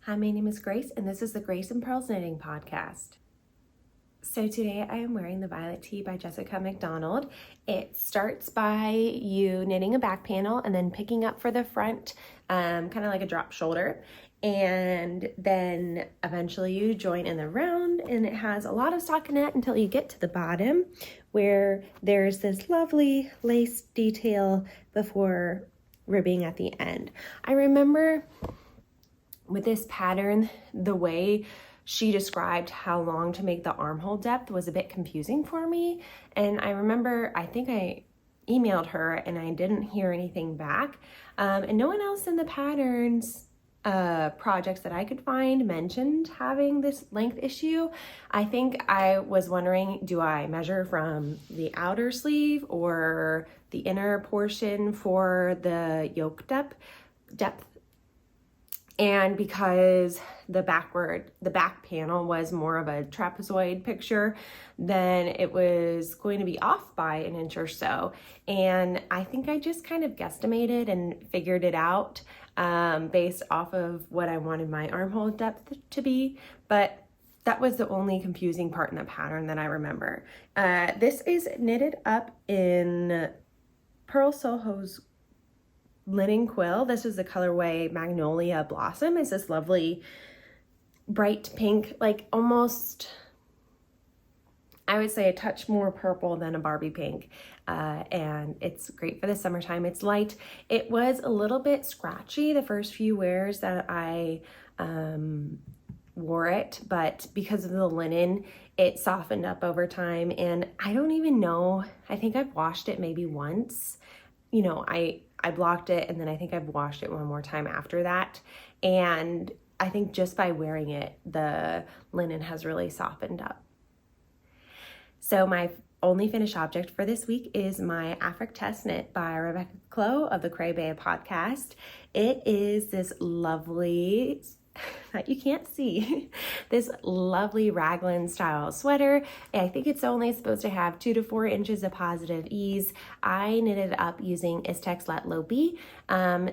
Hi, my name is Grace, and this is the Grace and Pearls Knitting Podcast. So today I am wearing the Violet Tee by Jessica McDonald. It starts by you knitting a back panel and then picking up for the front, kind of like a drop shoulder. And then eventually you join in the round, and it has a lot of stockinette until you get to the bottom where there's this lovely lace detail before ribbing at the end. I remember with this pattern, the way she described how long to make the armhole depth was a bit confusing for me. And I remember, I think I emailed her and I didn't hear anything back. And no one else in the patterns projects that I could find mentioned having this length issue. I think I was wondering, do I measure from the outer sleeve or the inner portion for the yoke depth? And because the back panel was more of a trapezoid picture, then it was going to be off by an inch or so. And I think I just kind of guesstimated and figured it out based off of what I wanted my armhole depth to be. But that was the only confusing part in the pattern that I remember. This is knitted up in Purl Soho's linen quill. This is the colorway Magnolia Blossom. It's this lovely bright pink, like almost, I would say a touch more purple than a Barbie pink. And it's great for the summertime. It's light. It was a little bit scratchy the first few wears that I wore it, but because of the linen, it softened up over time. And I don't even know, I think I've washed it maybe once. You know, I blocked it, and then I think I've washed it one more time after that. And I think just by wearing it, the linen has really softened up. So my only finished object for this week is my Affric Test knit by Clow of the Cray Bay podcast. It is this lovely, that you can't see, this lovely raglan style sweater. I think it's only supposed to have 2 to 4 inches of positive ease. I knitted up using Istex Lettlpoi.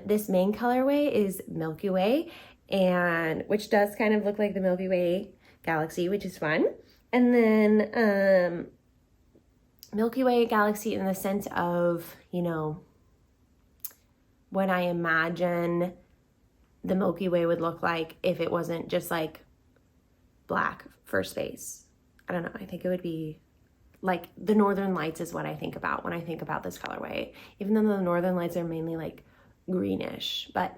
This main colorway is Milky Way, and which does kind of look like the Milky Way galaxy, which is fun. And then Milky Way galaxy in the sense of, you know, what I imagine the Milky Way would look like if it wasn't just like black for space. I don't know. I think it would be like the Northern Lights is what I think about when I think about this colorway, even though the Northern Lights are mainly like greenish, but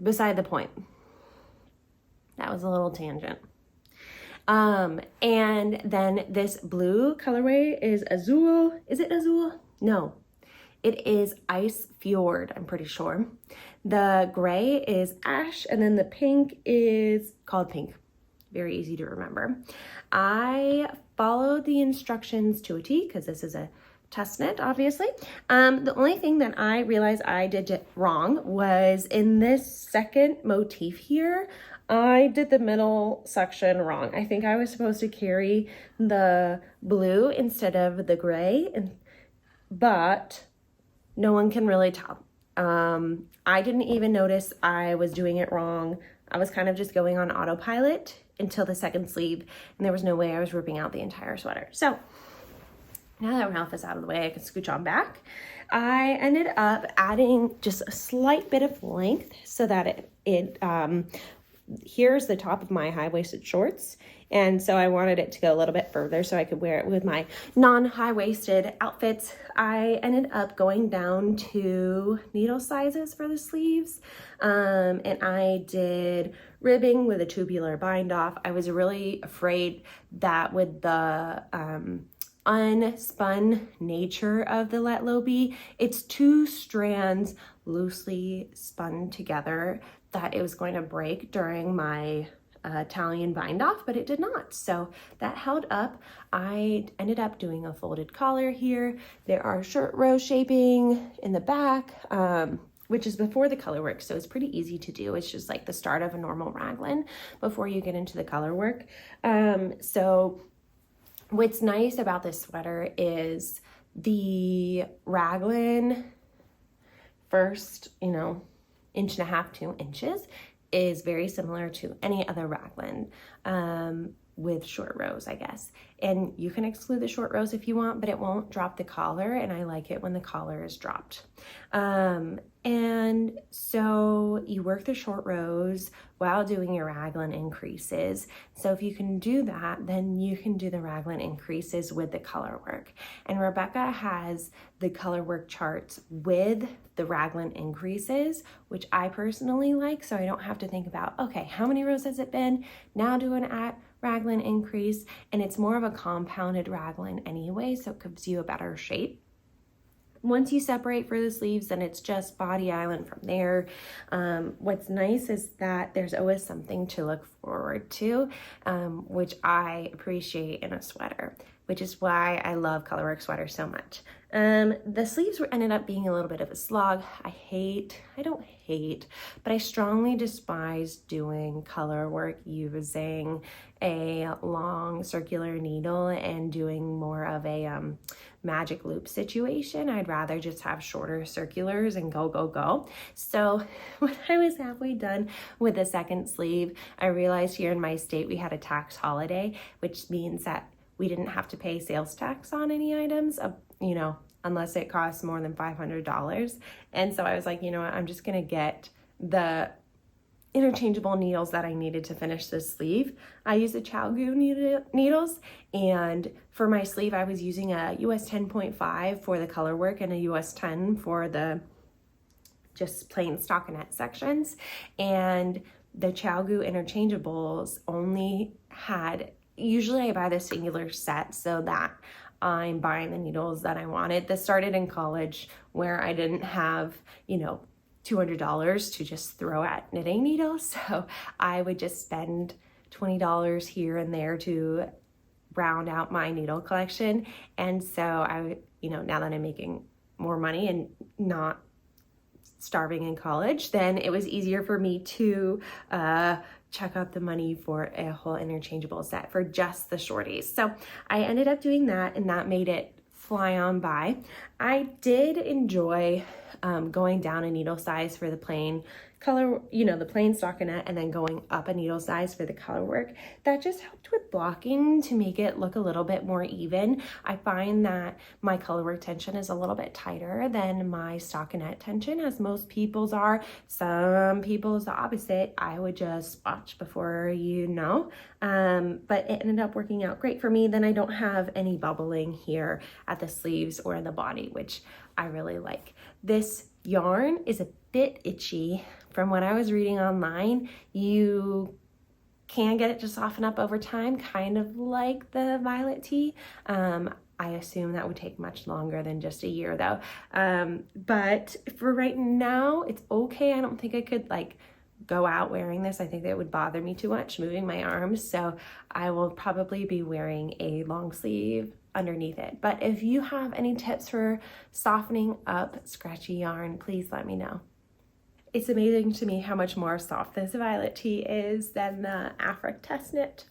beside the point. That was a little tangent. And then this blue colorway is Azul. Is it Azul? No, it is Ice Fjord, I'm pretty sure. The gray is ash, and then the pink is called pink. Very easy to remember. I followed the instructions to a T because this is a test knit, obviously. The only thing that I realized I did wrong was in this second motif here, I did the middle section wrong. I think I was supposed to carry the blue instead of the gray, but no one can really tell. I didn't even notice I was doing it wrong. I was kind of just going on autopilot until the second sleeve, and there was no way I was ripping out the entire sweater. So now that Ralph is out of the way, I can scooch on back. I ended up adding just a slight bit of length so that here's the top of my high-waisted shorts. And so I wanted it to go a little bit further so I could wear it with my non-high-waisted outfits. I ended up going down to needle sizes for the sleeves. And I did ribbing with a tubular bind off. I was really afraid that with the unspun nature of the Lettlpoi, it's 2 strands loosely spun together, that it was going to break during my Italian bind off, but it did not. So that held up. I ended up doing a folded collar here. There are shirt row shaping in the back, which is before the color work. So it's pretty easy to do. It's just like the start of a normal raglan before you get into the color work. So what's nice about this sweater is the raglan first, 1.5 to 2 inches is very similar to any other raglan with short rows, I guess. And you can exclude the short rows if you want, but it won't drop the collar, and I like it when the collar is dropped. And so you work the short rows while doing your raglan increases. So if you can do that, then you can do the raglan increases with the color work. And Rebecca has the color work charts with the raglan increases, which I personally like, so I don't have to think about, okay, how many rows has it been? Now do an raglan increase, and it's more of a compounded raglan anyway, so it gives you a better shape. Once you separate for the sleeves, then it's just body island from there. What's nice is that there's always something to look forward to, which I appreciate in a sweater, which is why I love colorwork sweaters so much. The sleeves ended up being a little bit of a slog. I don't hate, but I strongly despise doing color work using a long circular needle and doing more of a magic loop situation. I'd rather just have shorter circulars and go. So when I was halfway done with the second sleeve, I realized here in my state we had a tax holiday, which means that we didn't have to pay sales tax on any items, unless it costs more than $500. And so I was like, you know what, I'm just gonna get the interchangeable needles that I needed to finish this sleeve. I used the ChowGoo needles, and for my sleeve I was using a US 10.5 for the color work and a US 10 for the just plain stockinette sections. And the ChowGoo interchangeables only had, usually I buy the singular set so that I'm buying the needles that I wanted. This started in college where I didn't have, $200 to just throw at knitting needles. So I would just spend $20 here and there to round out my needle collection. And so I, now that I'm making more money and not starving in college, then it was easier for me to check out the money for a whole interchangeable set for just the shorties. So I ended up doing that, and that made it fly on by. I did enjoy going down a needle size for the plain color, the plain stockinette, and then going up a needle size for the color work. That just helped with blocking to make it look a little bit more even. I find that my color work tension is a little bit tighter than my stockinette tension, as most people's are. Some people's the opposite. I would just watch before but it ended up working out great for me. Then I don't have any bubbling here at the sleeves or in the body, which I really like. This yarn is a bit itchy. From what I was reading online, you can get it to soften up over time, kind of like the violet tea. I assume that would take much longer than just a year though. But for right now, it's okay. I don't think I could go out wearing this. I think that would bother me too much, moving my arms. So I will probably be wearing a long sleeve underneath it. But if you have any tips for softening up scratchy yarn, please let me know. It's amazing to me how much more soft this violet tea is than the Affric Test knit.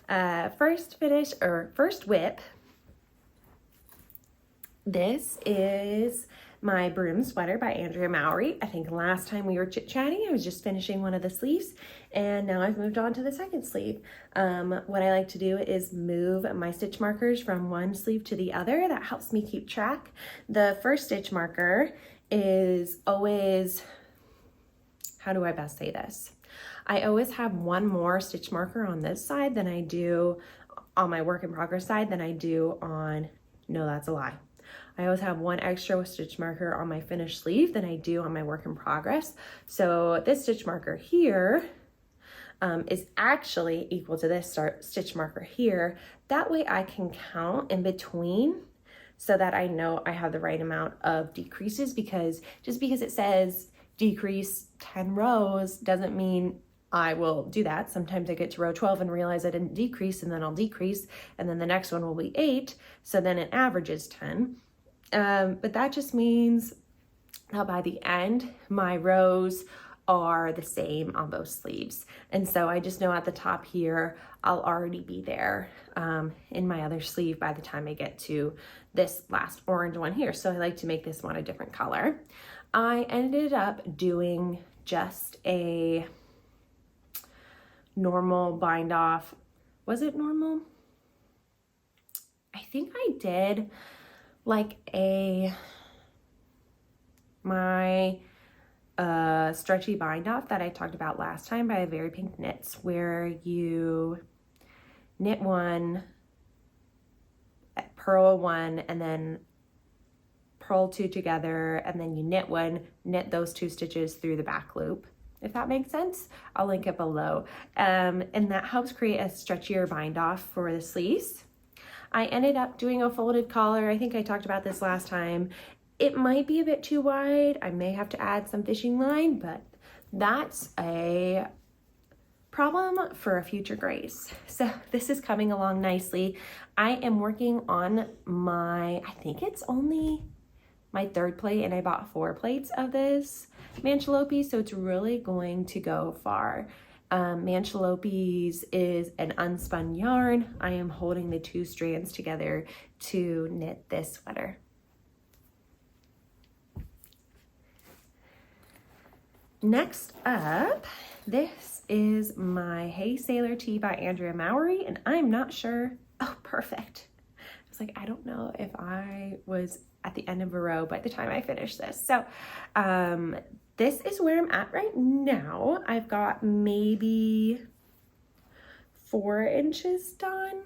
First whip. This is my Brume sweater by Andrea Mowry. I think last time we were chit-chatting, I was just finishing one of the sleeves, and now I've moved on to the second sleeve. What I like to do is move my stitch markers from one sleeve to the other. That helps me keep track. The first stitch marker is always, how do I best say this? I always have one more stitch marker on this side than I do on my work in progress side than I do on, no, that's a lie. I always have one extra stitch marker on my finished sleeve than I do on my work in progress. So this stitch marker here is actually equal to this stitch marker here. That way I can count in between so that I know I have the right amount of decreases, because just because it says decrease 10 rows doesn't mean I will do that. Sometimes I get to row 12 and realize I didn't decrease, and then I'll decrease, and then the next one will be 8. So then it averages 10. But that just means that by the end, my rows are the same on both sleeves. And so I just know at the top here, I'll already be there in my other sleeve by the time I get to this last orange one here. So I like to make this one a different color. I ended up doing just a normal bind off. Was it normal? I think I did like my stretchy bind off that I talked about last time by Very Pink Knits, where you knit one, purl one, and then purl two together, and then you knit one, knit those 2 stitches through the back loop, if that makes sense. I'll link it below. And that helps create a stretchier bind off for the sleeves. I ended up doing a folded collar. I think I talked about this last time. It might be a bit too wide. I may have to add some fishing line, but that's a problem for a future Grace. So this is coming along nicely. I am working on I think it's only my 3rd plate, and I bought 4 plates of this Manchelopis, so it's really going to go far. Manchelopis is an unspun yarn. I am holding the 2 strands together to knit this sweater. Next up, this is my Hey Sailor Tee by Andrea Mowry, and I'm not sure. Oh, perfect. I was like, I don't know if I was at the end of a row by the time I finished this. So this is where I'm at right now. I've got maybe 4 inches done,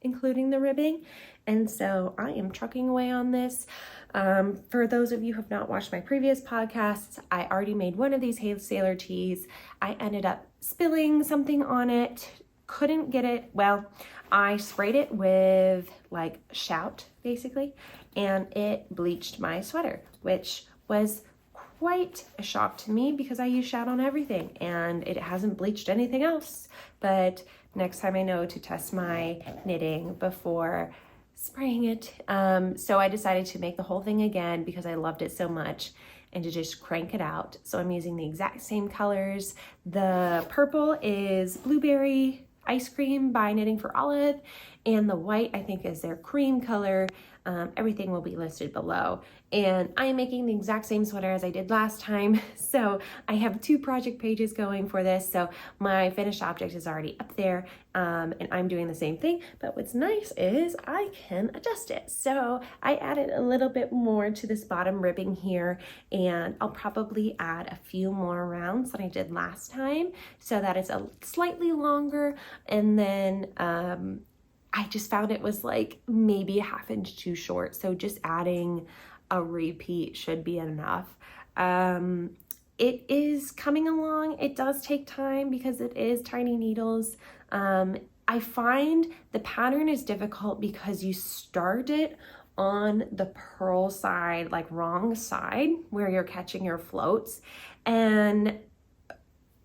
including the ribbing. And so I am trucking away on this. For those of you who have not watched my previous podcasts, I already made one of these Hey Sailor tees. I ended up spilling something on it, couldn't get it. Well, I sprayed it with like Shout basically, and it bleached my sweater, which was quite a shock to me because I use Shout on everything and it hasn't bleached anything else. But next time I know to test my knitting before spraying it. So I decided to make the whole thing again because I loved it so much and to just crank it out. So I'm using the exact same colors. The purple is Blueberry Ice Cream by Knitting for Olive, and the white I think is their cream color. Everything will be listed below. And I am making the exact same sweater as I did last time. So I have 2 project pages going for this. So my finished object is already up there, and I'm doing the same thing. But what's nice is I can adjust it. So I added a little bit more to this bottom ribbing here, and I'll probably add a few more rounds than I did last time so that it's a slightly longer. And then I just found it was like maybe a 1/2 inch too short. So just adding a repeat should be enough. It is coming along. It does take time because it is tiny needles. I find the pattern is difficult because you start it on the purl side, like wrong side where you're catching your floats. And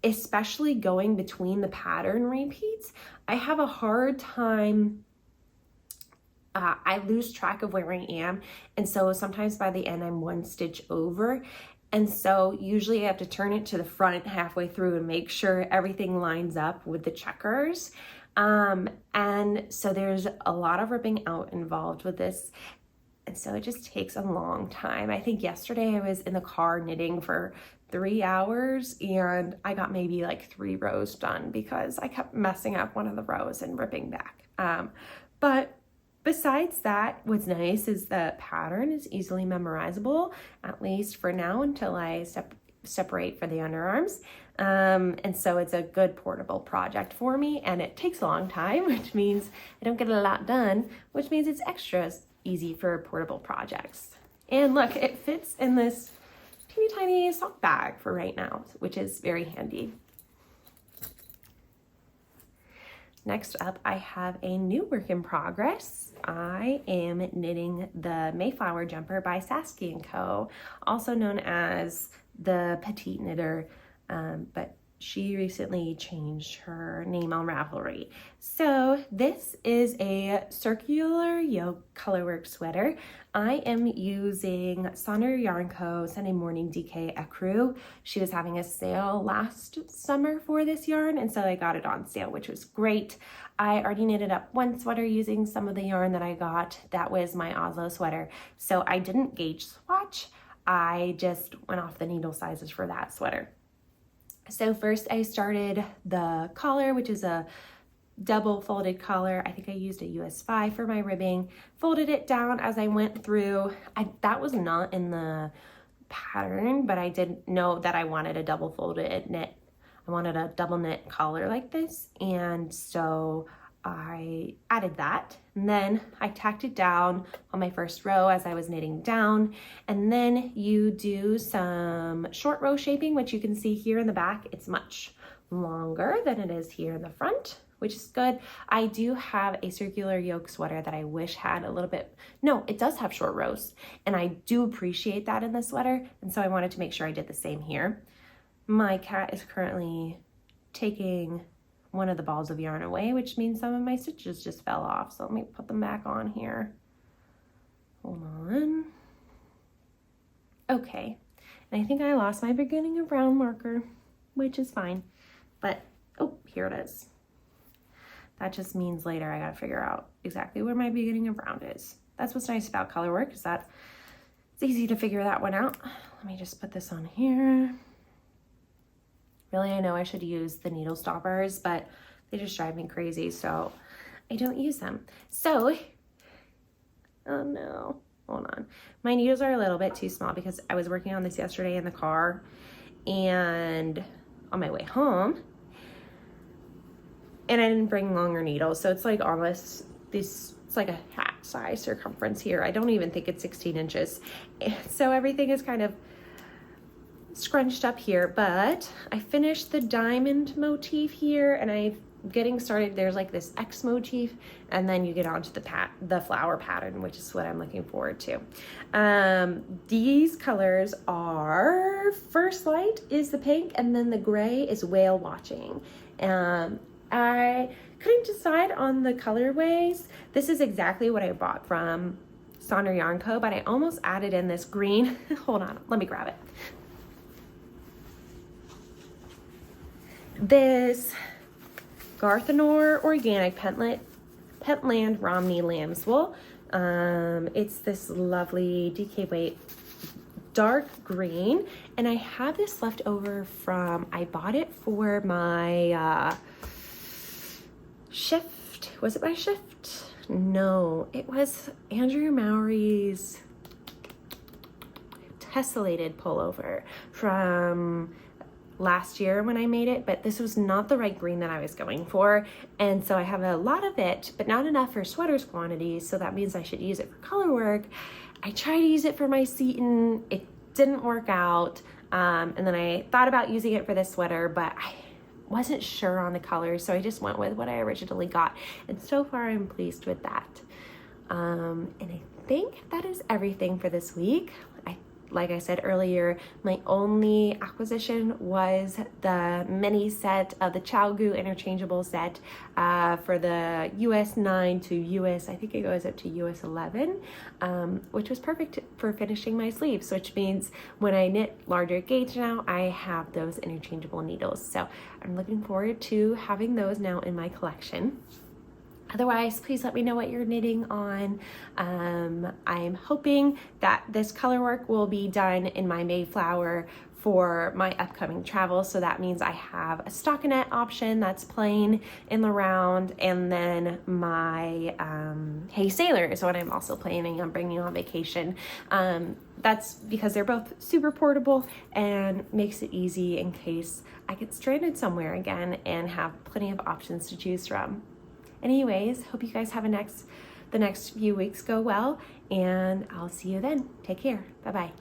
especially going between the pattern repeats, I have a hard time. I lose track of where I am. And so sometimes by the end, I'm 1 stitch over. And so usually I have to turn it to the front halfway through and make sure everything lines up with the checkers. And so there's a lot of ripping out involved with this. And so it just takes a long time. I think yesterday I was in the car knitting for 3 hours and I got maybe like 3 rows done because I kept messing up one of the rows and ripping back. But besides that, what's nice is the pattern is easily memorizable, at least for now until I separate for the underarms. And so it's a good portable project for me, and it takes a long time, which means I don't get a lot done, which means it's extra easy for portable projects. And look, it fits in this teeny tiny sock bag for right now, which is very handy. Next up, I have a new work in progress. I am knitting the Mayflower Jumper by Saski&co, also known as the Petite Knitter, but she recently changed her name on Ravelry. So this is a circular yoke colorwork sweater. I am using Sonder Yarn Co. Sunday Morning DK Ecru. She was having a sale last summer for this yarn, and so I got it on sale, which was great. I already knitted up one sweater using some of the yarn that I got. That was my Oslo sweater. So I didn't gauge swatch. I just went off the needle sizes for that sweater. So first I started the collar, which is a double folded collar. I think I used a US 5 for my ribbing, folded it down as I went through. That was not in the pattern, but I did know that I wanted a double folded knit. I wanted a double knit collar like this, and so I added that, and then I tacked it down on my first row as I was knitting down, and then you do some short row shaping, which you can see here in the back. It's much longer than it is here in the front, which is good. I do have a circular yoke sweater that I wish had a little bit, no, it does have short rows, and I do appreciate that in the sweater, and so I wanted to make sure I did the same here. My cat is currently taking one of the balls of yarn away, which means some of my stitches just fell off. So let me put them back on here. Hold on. Okay, and I think I lost my beginning of round marker, which is fine, but oh, here it is. That just means later I gotta figure out exactly where my beginning of round is. That's what's nice about color work, is that it's easy to figure that one out. Let me just put this on here. Really, I know I should use the needle stoppers, but they just drive me crazy, so I don't use them. So, oh no, hold on. My needles are a little bit too small because I was working on this yesterday in the car and on my way home, and I didn't bring longer needles, so it's like almost this, it's like a hat size circumference here. I don't even think it's 16 inches. So everything is kind of scrunched up here, but I finished the diamond motif here, and I'm getting started. There's like this X motif, and then you get onto the flower pattern, which is what I'm looking forward to. These colors are, first light is the pink, and then the gray is whale watching. I couldn't decide on the colorways. This is exactly what I bought from Sonder Yarn Co., but I almost added in this green. Hold on, let me grab it. This Garthenor Organic Pentland Romney Lamb's Wool. It's this lovely DK weight dark green, and I have this left over from, I bought it for my shift. Was it my shift? No, it was Andrea Mowry's tessellated pullover from last year when I made it, but this was not the right green that I was going for, and so I have a lot of it, but not enough for sweaters quantities, so that means I should use it for color work. I tried to use it for my Seton, it didn't work out, and then I thought about using it for this sweater, but I wasn't sure on the colors, so I just went with what I originally got, and so far I'm pleased with that. And I think that is everything for this week. Like I said earlier, my only acquisition was the mini set of the ChowGoo interchangeable set for the US 9 to US, I think it goes up to US 11, which was perfect for finishing my sleeves, which means when I knit larger gauge now, I have those interchangeable needles. So I'm looking forward to having those now in my collection. Otherwise, please let me know what you're knitting on. I'm hoping that this color work will be done in my Mayflower for my upcoming travel. So that means I have a stockinette option that's plain in the round, and then my Hey Sailor is what I'm also planning on bringing on vacation. That's because they're both super portable and makes it easy in case I get stranded somewhere again and have plenty of options to choose from. Anyways, hope you guys have the next few weeks go well, and I'll see you then. Take care. Bye-bye.